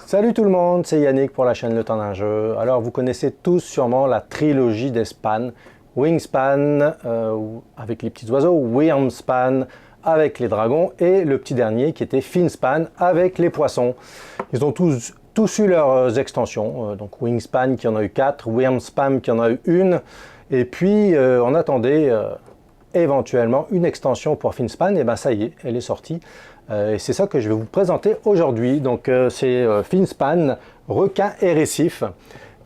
Salut tout le monde, c'est Yannick pour la chaîne Le Temps d'un jeu. Alors vous connaissez tous sûrement la trilogie des spans. Wingspan avec les petits oiseaux, Wyrmspan avec les dragons et le petit dernier qui était Finspan avec les poissons. Ils ont tous eu leurs extensions, donc Wingspan qui en a eu 4, Wyrmspan qui en a eu une, et puis on attendait éventuellement une extension pour Finspan, et bien ça y est, elle est sortie. Et c'est ça que je vais vous présenter aujourd'hui. Donc c'est Finspan, requin et récif.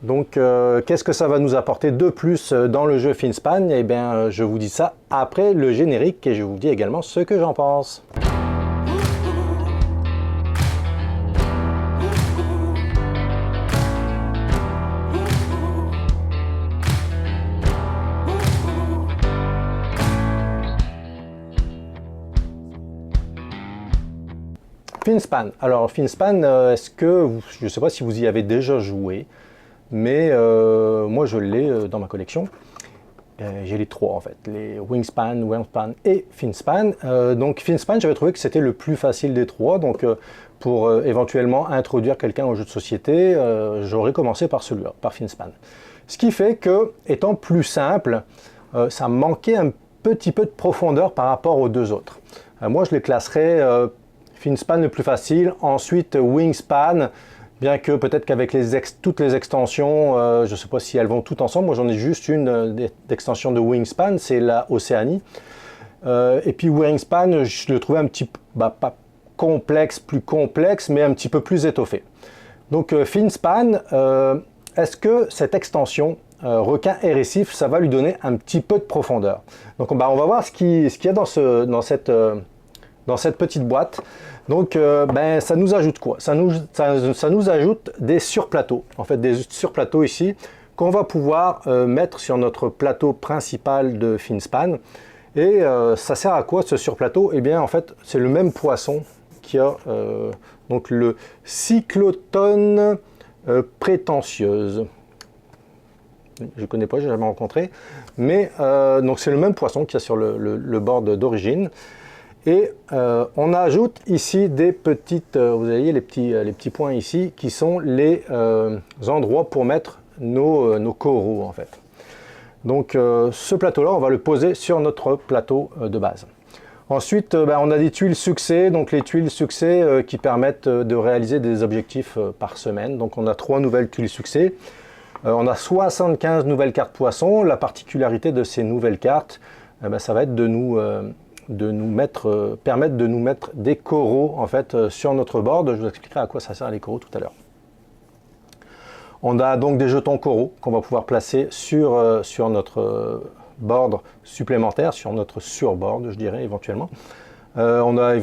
Donc qu'est-ce que ça va nous apporter de plus dans le jeu Finspan? Eh bien je vous dis ça après le générique et je vous dis également ce que j'en pense. Finspan. Alors Finspan, je ne sais pas si vous y avez déjà joué, mais moi je l'ai dans ma collection. J'ai les trois en fait, les Wingspan, Wyrmspan et Finspan. Donc Finspan, j'avais trouvé que c'était le plus facile des trois, donc pour éventuellement introduire quelqu'un au jeu de société, j'aurais commencé par celui-là, par Finspan. Ce qui fait que, étant plus simple, ça manquait un petit peu de profondeur par rapport aux deux autres. Moi je les classerais Finspan le plus facile, ensuite Wingspan, bien que peut-être qu'avec toutes les extensions, je ne sais pas si elles vont toutes ensemble, moi j'en ai juste une d'extension de Wingspan, c'est la Océanie. Et puis Wingspan, je le trouvais un petit peu, pas complexe, plus complexe, mais un petit peu plus étoffé. Donc Finspan, est-ce que cette extension requin et récif, ça va lui donner un petit peu de profondeur? Donc on va voir ce qu'il y a dans cette petite boîte. Donc ça nous ajoute quoi? Ça nous ajoute des surplateaux, en fait des surplateaux ici qu'on va pouvoir mettre sur notre plateau principal de Finspan. Et ça sert à quoi ce surplateau? Eh bien en fait c'est le même poisson qui a donc le Cyclotone prétentieuse. Je ne connais pas, je n'ai jamais rencontré, mais donc c'est le même poisson qu'il y a sur le board d'origine. Et on ajoute ici des petites, vous voyez les petits points ici, qui sont les endroits pour mettre nos coraux en fait. Donc ce plateau-là, on va le poser sur notre plateau de base. Ensuite, on a des tuiles succès, donc les tuiles succès qui permettent de réaliser des objectifs par semaine. Donc on a 3 nouvelles tuiles succès. On a 75 nouvelles cartes poissons. La particularité de ces nouvelles cartes, ça va être permettre de nous mettre des coraux en fait sur notre board. Je vous expliquerai à quoi ça sert les coraux tout à l'heure. On a donc des jetons coraux qu'on va pouvoir placer sur notre board supplémentaire, sur notre surboard je dirais éventuellement. On a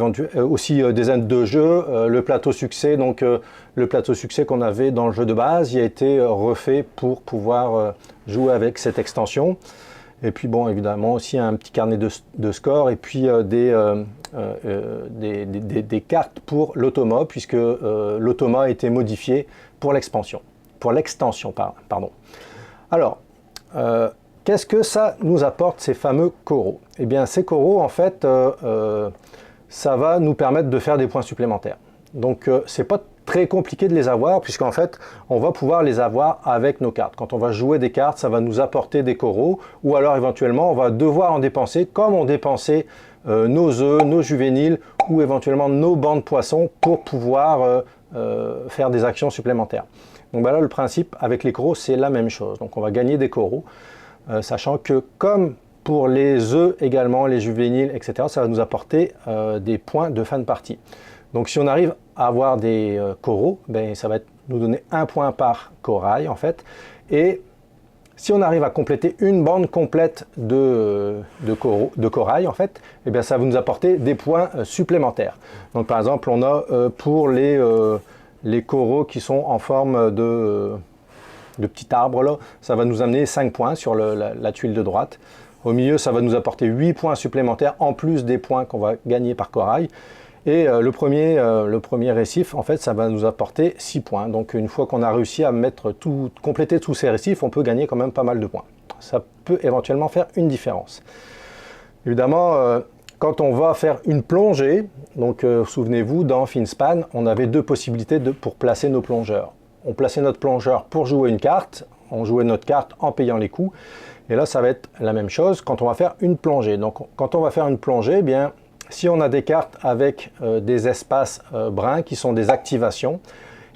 aussi des aides de jeu, le plateau succès, donc le plateau succès qu'on avait dans le jeu de base, il a été refait pour pouvoir jouer avec cette extension. Et puis bon, évidemment aussi un petit carnet de score et puis des cartes pour l'automa, puisque l'automa a été modifié pour l'extension, pardon. Alors, qu'est-ce que ça nous apporte ces fameux coraux? Eh bien ces coraux en fait, ça va nous permettre de faire des points supplémentaires. Donc c'est pas très compliqué de les avoir, puisqu'en fait on va pouvoir les avoir avec nos cartes. Quand on va jouer des cartes, ça va nous apporter des coraux, ou alors éventuellement on va devoir en dépenser comme on dépensait nos œufs, nos juvéniles, ou éventuellement nos bancs de poissons pour pouvoir faire des actions supplémentaires. Donc là le principe avec les coraux c'est la même chose, donc on va gagner des coraux, sachant que comme pour les œufs également, les juvéniles, etc., ça va nous apporter des points de fin de partie. Donc si on arrive à avoir des coraux, ça va nous donner 1 point par corail en fait. Et si on arrive à compléter une bande complète de corail en fait, eh bien, ça va nous apporter des points supplémentaires. Donc par exemple, on a pour les coraux qui sont en forme de petit arbre là, ça va nous amener 5 points sur la tuile de droite. Au milieu, ça va nous apporter 8 points supplémentaires en plus des points qu'on va gagner par corail. Et le premier récif, en fait, ça va nous apporter 6 points. Donc une fois qu'on a réussi à compléter tous ces récifs, on peut gagner quand même pas mal de points. Ça peut éventuellement faire une différence. Évidemment, Quand on va faire une plongée, donc souvenez-vous, dans FinSpan, on avait deux possibilités pour placer nos plongeurs. On plaçait notre plongeur pour jouer une carte, on jouait notre carte en payant les coups. Et là, ça va être la même chose quand on va faire une plongée. Donc, quand on va faire une plongée, eh bien, si on a des cartes avec des espaces bruns qui sont des activations,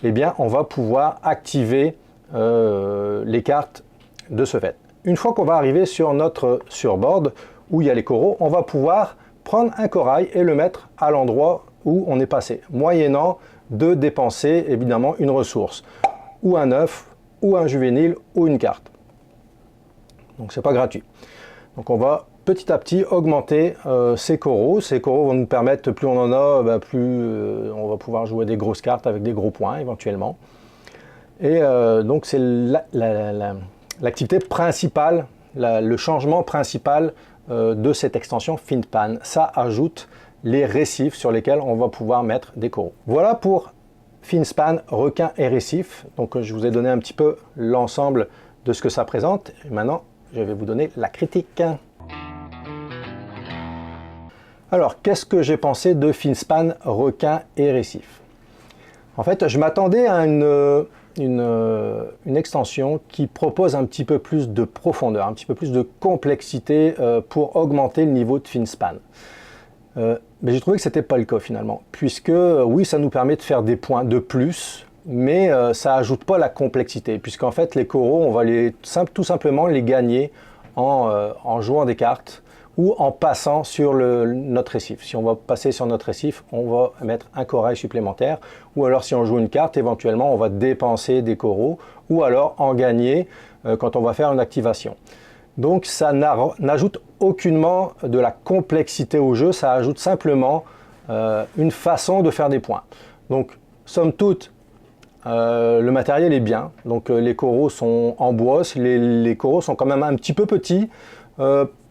eh bien, on va pouvoir activer les cartes de ce fait. Une fois qu'on va arriver sur notre surboard où il y a les coraux, on va pouvoir prendre un corail et le mettre à l'endroit où on est passé, moyennant de dépenser évidemment une ressource, ou un œuf, ou un juvénile, ou une carte. Donc c'est pas gratuit. Donc on va petit à petit augmenter ces coraux. Ces coraux vont nous permettre, plus on en a, plus on va pouvoir jouer des grosses cartes avec des gros points éventuellement. Et donc c'est l'activité principale, le changement principal de cette extension FinSpan. Ça ajoute les récifs sur lesquels on va pouvoir mettre des coraux. Voilà pour FinSpan, requin et récif. Donc je vous ai donné un petit peu l'ensemble de ce que ça présente. Et maintenant, je vais vous donner la critique. Alors, qu'est-ce que j'ai pensé de FinSpan, requin et récif? En fait, je m'attendais à une extension qui propose un petit peu plus de profondeur, un petit peu plus de complexité pour augmenter le niveau de FinSpan. Mais j'ai trouvé que ce n'était pas le cas finalement, puisque oui, ça nous permet de faire des points de plus, mais ça n'ajoute pas la complexité, puisqu'en fait les coraux, on va tout simplement les gagner en jouant des cartes ou en passant sur notre récif. Si on va passer sur notre récif, on va mettre un corail supplémentaire, ou alors si on joue une carte, éventuellement on va dépenser des coraux, ou alors en gagner quand on va faire une activation. Donc ça n'ajoute aucunement de la complexité au jeu, ça ajoute simplement une façon de faire des points. Donc somme toute, le matériel est bien, donc les coraux sont en bois, les coraux sont quand même un petit peu petits,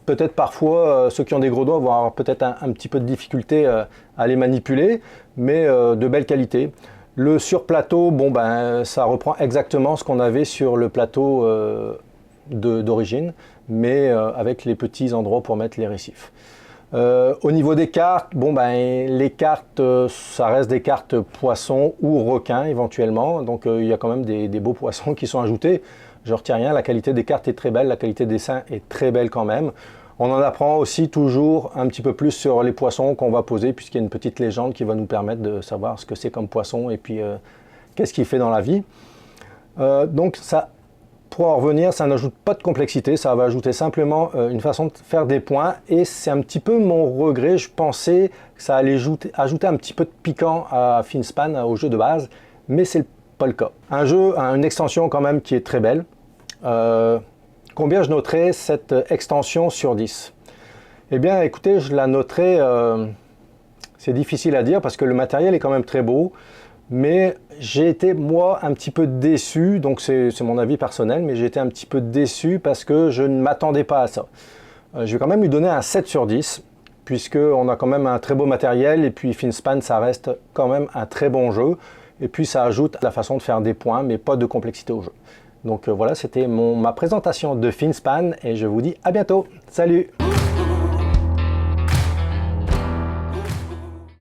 peut-être parfois ceux qui ont des gros doigts vont avoir peut-être un petit peu de difficulté à les manipuler, mais de belle qualité. Le surplateau, bon ben ça reprend exactement ce qu'on avait sur le plateau d'origine, mais avec les petits endroits pour mettre les récifs. Au niveau des cartes, bon ben les cartes, ça reste des cartes poissons ou requins éventuellement, donc il y a quand même des beaux poissons qui sont ajoutés. Je ne retiens rien, la qualité des cartes est très belle, la qualité des dessins est très belle quand même. On en apprend aussi toujours un petit peu plus sur les poissons qu'on va poser, puisqu'il y a une petite légende qui va nous permettre de savoir ce que c'est comme poisson et puis qu'est-ce qu'il fait dans la vie. Donc ça, pour en revenir, ça n'ajoute pas de complexité, ça va ajouter simplement une façon de faire des points, et c'est un petit peu mon regret. Je pensais que ça allait ajouter un petit peu de piquant à FinSpan, au jeu de base, mais c'est pas le cas. Un jeu a une extension quand même qui est très belle. Combien je noterais cette extension sur 10? Eh bien écoutez, je la noterais, c'est difficile à dire parce que le matériel est quand même très beau, mais j'ai été moi un petit peu déçu, donc c'est mon avis personnel, mais j'ai été un petit peu déçu parce que je ne m'attendais pas à ça. Je vais quand même lui donner un 7 sur 10, puisqu'on a quand même un très beau matériel, et puis FinSpan, ça reste quand même un très bon jeu, et puis ça ajoute la façon de faire des points, mais pas de complexité au jeu. Donc voilà, c'était ma présentation de FinSpan, et je vous dis à bientôt. Salut!